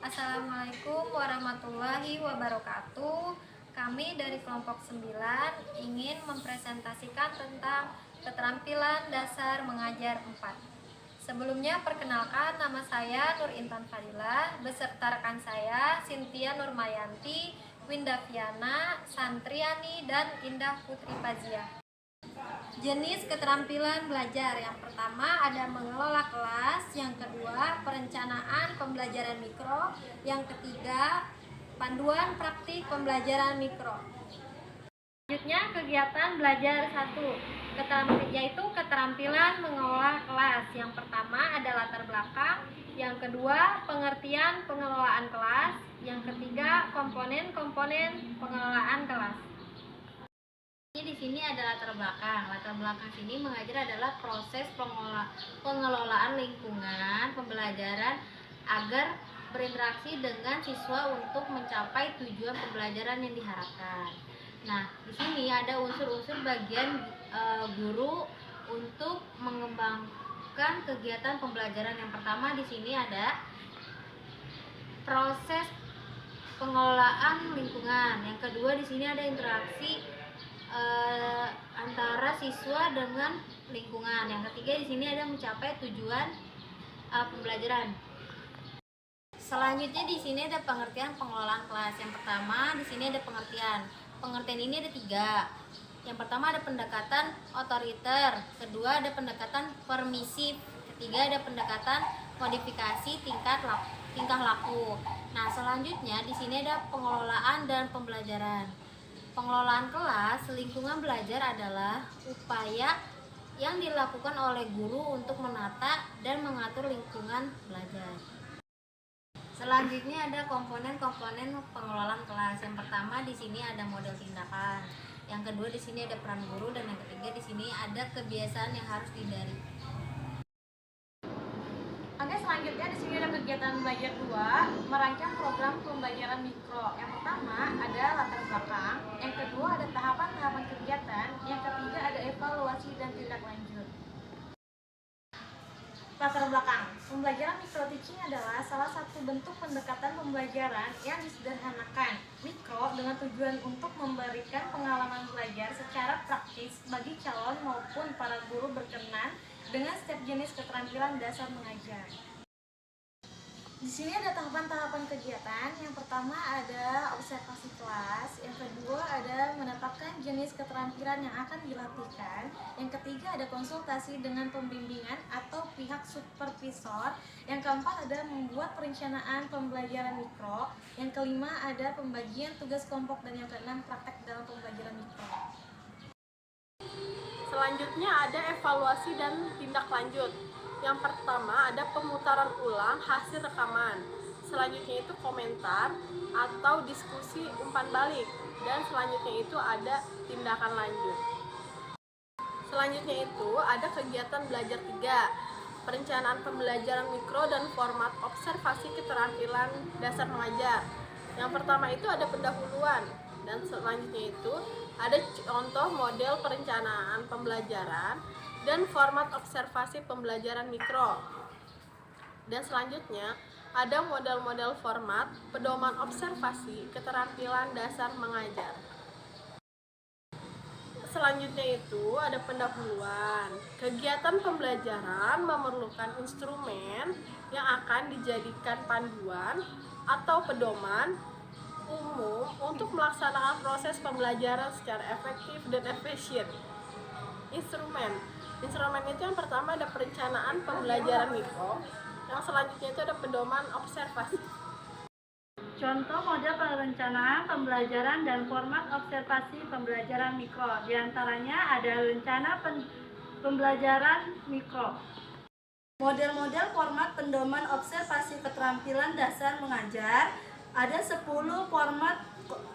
Assalamualaikum warahmatullahi wabarakatuh. Kami dari kelompok 9 ingin mempresentasikan tentang keterampilan dasar mengajar 4. Sebelumnya perkenalkan, nama saya Nur Intan Fadilah beserta rekan saya Cynthia Nurmayanti, Winda Fiana, Santriani, dan Indah Putri Fazia. Jenis keterampilan belajar yang pertama ada mengelola kelas, yang kedua perencanaan pembelajaran mikro, yang ketiga panduan praktik pembelajaran mikro. Selanjutnya kegiatan belajar 1, yaitu keterampilan mengelola kelas. Yang pertama ada latar belakang, yang kedua pengertian pengelolaan kelas, yang ketiga komponen-komponen pengelolaan kelas. Di sini ada latar belakang. Latar belakang sini mengajar adalah proses pengelolaan lingkungan pembelajaran agar berinteraksi dengan siswa untuk mencapai tujuan pembelajaran yang diharapkan. Nah, di sini ada unsur-unsur bagian guru untuk mengembangkan kegiatan pembelajaran. Yang pertama di sini ada proses pengelolaan lingkungan. Yang kedua di sini ada interaksi antara siswa dengan lingkungan. Yang ketiga di sini ada mencapai tujuan pembelajaran. Selanjutnya di sini ada pengertian pengelolaan kelas. Yang pertama di sini ada pengertian. Pengertian ini ada 3. Yang pertama ada pendekatan otoriter, kedua ada pendekatan permisif, ketiga ada pendekatan modifikasi tingkah laku. Nah, selanjutnya di sini ada pengelolaan dan pembelajaran. Pengelolaan kelas, lingkungan belajar adalah upaya yang dilakukan oleh guru untuk menata dan mengatur lingkungan belajar. Selanjutnya ada komponen-komponen pengelolaan kelas. Yang pertama di sini ada model tindakan. Yang kedua di sini ada peran guru, dan yang ketiga di sini ada kebiasaan yang harus dihindari. Oke, selanjutnya di sini ada kegiatan belajar 2, merancang program pembelajaran mikro. Yang pertama ada latar belakang, yang kedua ada tahapan-tahapan kegiatan, yang ketiga ada evaluasi dan tindak lanjut. Latar belakang, pembelajaran mikro teaching adalah salah satu bentuk pendekatan pembelajaran yang disederhanakan mikro dengan tujuan untuk memberikan pengalaman belajar secara praktis bagi calon maupun para guru berkenan dengan setiap jenis keterampilan dasar mengajar. Di sini ada tahapan-tahapan kegiatan. Yang pertama ada observasi kelas, yang kedua ada menetapkan jenis keterampilan yang akan dilatihkan, yang ketiga ada konsultasi dengan pembimbingan atau pihak supervisor, yang keempat ada membuat perencanaan pembelajaran mikro, yang kelima ada pembagian tugas kelompok, dan yang keenam praktek dalam pembelajaran mikro. Selanjutnya ada evaluasi dan tindak lanjut. Yang pertama ada pemutaran ulang hasil rekaman. Selanjutnya itu komentar atau diskusi umpan balik. Dan selanjutnya itu ada tindakan lanjut. Selanjutnya itu ada kegiatan belajar 3, perencanaan pembelajaran mikro dan format observasi keterampilan dasar mengajar. Yang pertama itu ada pendahuluan, dan selanjutnya itu ada contoh model perencanaan pembelajaran dan format observasi pembelajaran mikro. Dan selanjutnya ada model-model format pedoman observasi keterampilan dasar mengajar. Selanjutnya itu ada pendahuluan. Kegiatan pembelajaran memerlukan instrumen yang akan dijadikan panduan atau pedoman umum untuk melaksanakan proses pembelajaran secara efektif dan efisien. Instrumen itu yang pertama ada perencanaan pembelajaran mikro, yang selanjutnya itu ada pedoman observasi. Contoh model perencanaan pembelajaran dan format observasi pembelajaran mikro. Di antaranya ada rencana pembelajaran mikro. Model-model format pedoman observasi keterampilan dasar mengajar. Ada 10 format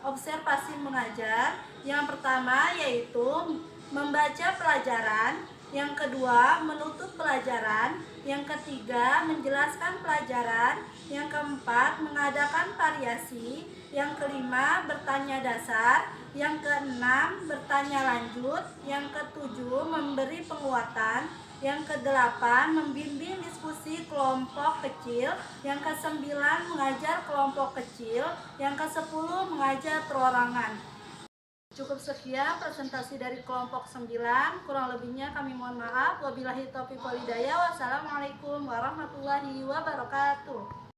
observasi mengajar. Yang pertama yaitu membaca pelajaran, yang kedua menutup pelajaran, yang ketiga menjelaskan pelajaran, yang keempat mengadakan variasi, yang kelima bertanya dasar, yang keenam bertanya lanjut, yang ketujuh memberi penguatan, Yang ke-8, membimbing diskusi kelompok kecil. Yang ke-9, mengajar kelompok kecil. Yang ke-10, mengajar perorangan. Cukup sekian presentasi dari kelompok 9. Kurang lebihnya kami mohon maaf. Wabillahi taufiq wal hidayah. Wassalamualaikum warahmatullahi wabarakatuh.